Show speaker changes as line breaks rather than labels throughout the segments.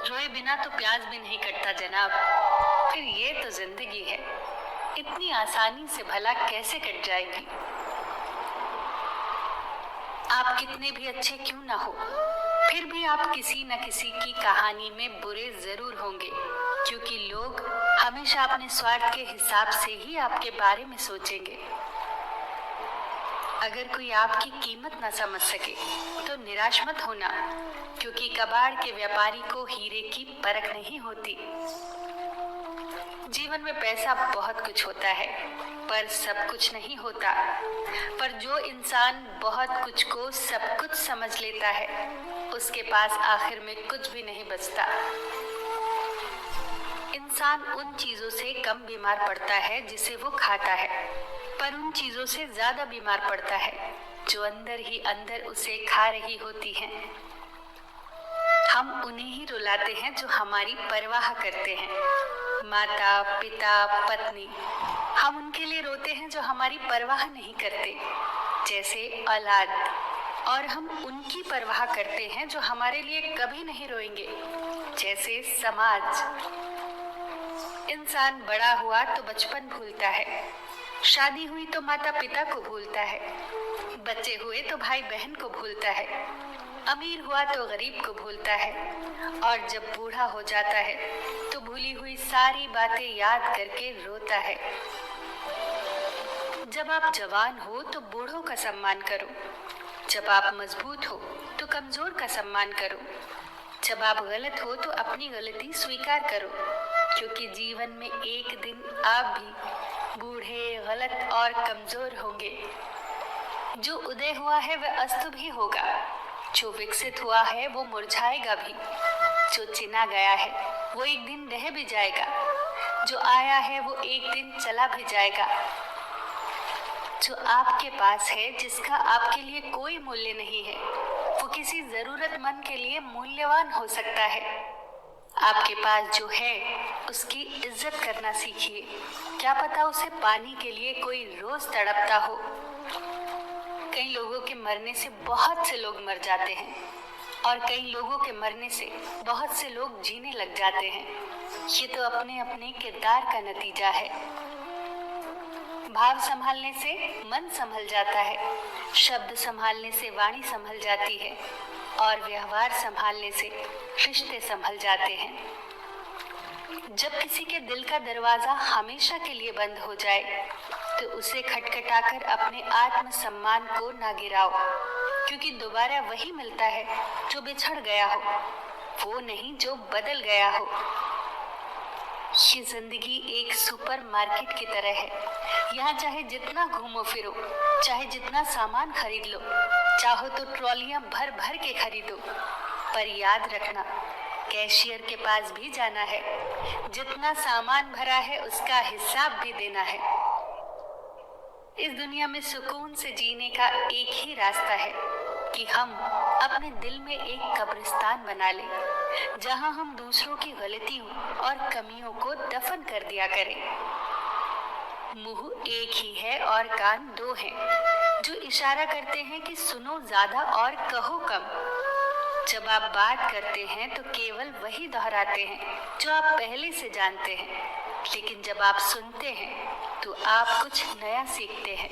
रोए बिना तो प्याज भी नहीं कटता जनाब। फिर ये तो जिंदगी है, इतनी आसानी से भला कैसे कट जाएगी। आप कितने भी अच्छे क्यों ना हो, फिर भी आप किसी न किसी की कहानी में बुरे जरूर होंगे, क्योंकि लोग हमेशा अपने स्वार्थ के हिसाब से ही आपके बारे में सोचेंगे। अगर कोई आपकी कीमत न समझ सके तो निराश मत होना, क्योंकि कबाड़ के व्यापारी को हीरे की परख नहीं होती। जीवन में पैसा बहुत कुछ होता है, पर सब कुछ नहीं होता। पर जो इंसान बहुत कुछ को सब कुछ समझ लेता है, उसके पास आखिर में कुछ भी नहीं बचता। इंसान उन चीजों से कम बीमार पड़ता है जिसे वो खाता है, पर उन चीजों से ज्यादा बीमार पड़ता है जो अंदर ही अंदर उसे खा रही होती हैं। हम उन्हें ही रुलाते हैं जो हमारी परवाह करते हैं, माता, पिता, पत्नी। हम उनके लिए रोते हैं जो हमारी परवाह नहीं करते, जैसे औलाद। और हम उनकी परवाह करते हैं जो हमारे लिए कभी नहीं रोएंगे, जैसे समाज। इंसान बड़ा हुआ तो बचपन भूलता है, शादी हुई तो माता पिता को भूलता है, बच्चे हुए तो भाई बहन को भूलता है, अमीर हुआ तो गरीब को भूलता है, और जब बूढ़ा हो जाता है तो भूली हुई सारी बातें याद करके रोता है। जब आप जवान हो तो बूढ़ों का सम्मान करो, जब आप मजबूत हो तो कमजोर का सम्मान करो, जब आप गलत हो तो अपनी गलती स्वीकार करो, क्योंकि जीवन में एक दिन आप भी बूढ़े, गलत और कमजोर होंगे। जो उदय हुआ है वह अस्त भी होगा, जो विकसित हुआ है वो मुरझाएगा भी, जो चिना गया है वो एक दिन रह भी जाएगा, जो आया है वो एक दिन चला भी जाएगा। जो आपके पास है, जिसका आपके लिए कोई मूल्य नहीं है, वो किसी जरूरतमंद के लिए मूल्यवान हो सकता है। आपके पास जो है उसकी इज्जत करना सीखिए, क्या पता उसे पाने के लिए कोई रोज तड़पता हो। कई लोगों के मरने से बहुत से लोग मर जाते हैं, और कई लोगों के मरने से बहुत से लोग जीने लग जाते हैं। ये तो अपने अपने किरदार का नतीजा है। भाव संभालने से मन संभल जाता है, शब्द संभालने से वाणी संभल जाती है, और व्यवहार संभालने से रिश्ते संभल जाते हैं। जब किसी के दिल का दरवाजा हमेशा के लिए बंद हो जाए तो उसे खटखटाकर अपने आत्मसम्मान को ना गिराओ, क्योंकि दोबारा वही मिलता है जो बिछड़ गया हो, वो नहीं जो बदल गया हो। ये जिंदगी एक सुपरमार्केट की तरह है, यहाँ चाहे जितना घूमो फिरो, चाहे जितना सामान खरीद लो, चाहो तो ट्रॉलियां भर भर के खरीदो, पर याद रखना कैशियर के पास भी जाना है, जितना सामान भरा है उसका हिसाब भी देना है। इस दुनिया में सुकून से जीने का एक ही रास्ता है कि हम अपने दिल में एक कब्रिस्तान बना लें, जहां हम दूसरों की गलतियों और कमियों को दफन कर दिया करें। मुंह एक ही है और कान दो हैं, जो इशारा करते हैं कि सुनो ज्यादा और कहो कम। जब आप बात करते हैं तो केवल वही दोहराते हैं जो आप पहले से जानते हैं, लेकिन जब आप सुनते हैं तो आप कुछ नया सीखते हैं।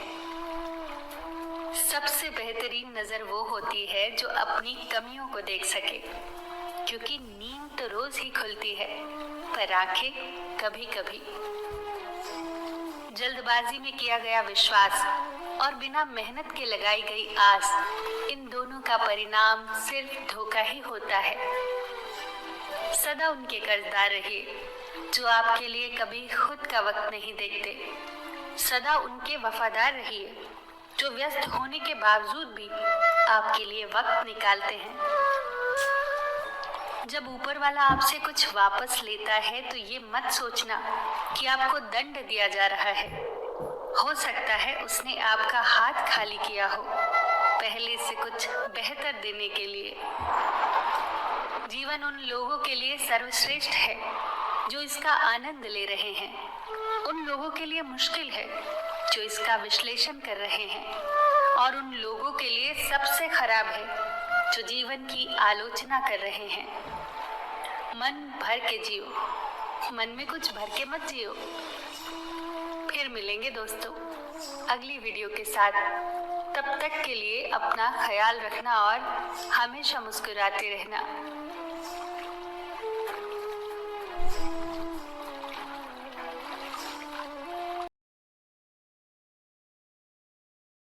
सबसे बेहतरीन नजर वो होती है जो अपनी कमियों को देख सके, क्योंकि नींद तो रोज ही खुलती है, पर आंखें कभी कभी। जल्दबाजी में किया गया विश्वास और बिना मेहनत के लगाई गई आस, इन दोनों का परिणाम सिर्फ धोखा ही होता है। सदा उनके कर्जदार रहिए जो आपके लिए कभी खुद का वक्त नहीं देखते। सदा उनके वफादार रहिए जो व्यस्त होने के बावजूद भी आपके लिए वक्त निकालते हैं। जब ऊपर वाला आपसे कुछ वापस लेता है तो ये मत सोचना कि आपको दंड दिया जा रहा है। हो सकता है उसने आपका हाथ खाली किया हो, पहले से कुछ बेहतर देने के लिए। जीवन उन लोगों के लिए सर्वश्रेष्ठ है जो इसका आनंद ले रहे हैं, उन लोगों के लिए मुश्किल है जो इसका विश्लेषण कर रहे हैं, और उन लोगों के लिए सबसे खराब है जो जीवन की आलोचना कर रहे हैं। मन भर के जियो, मन में कुछ भर के मत जियो। फिर मिलेंगे दोस्तों अगली वीडियो के साथ। तब तक के लिए अपना ख्याल रखना और हमेशा मुस्कुराते रहना।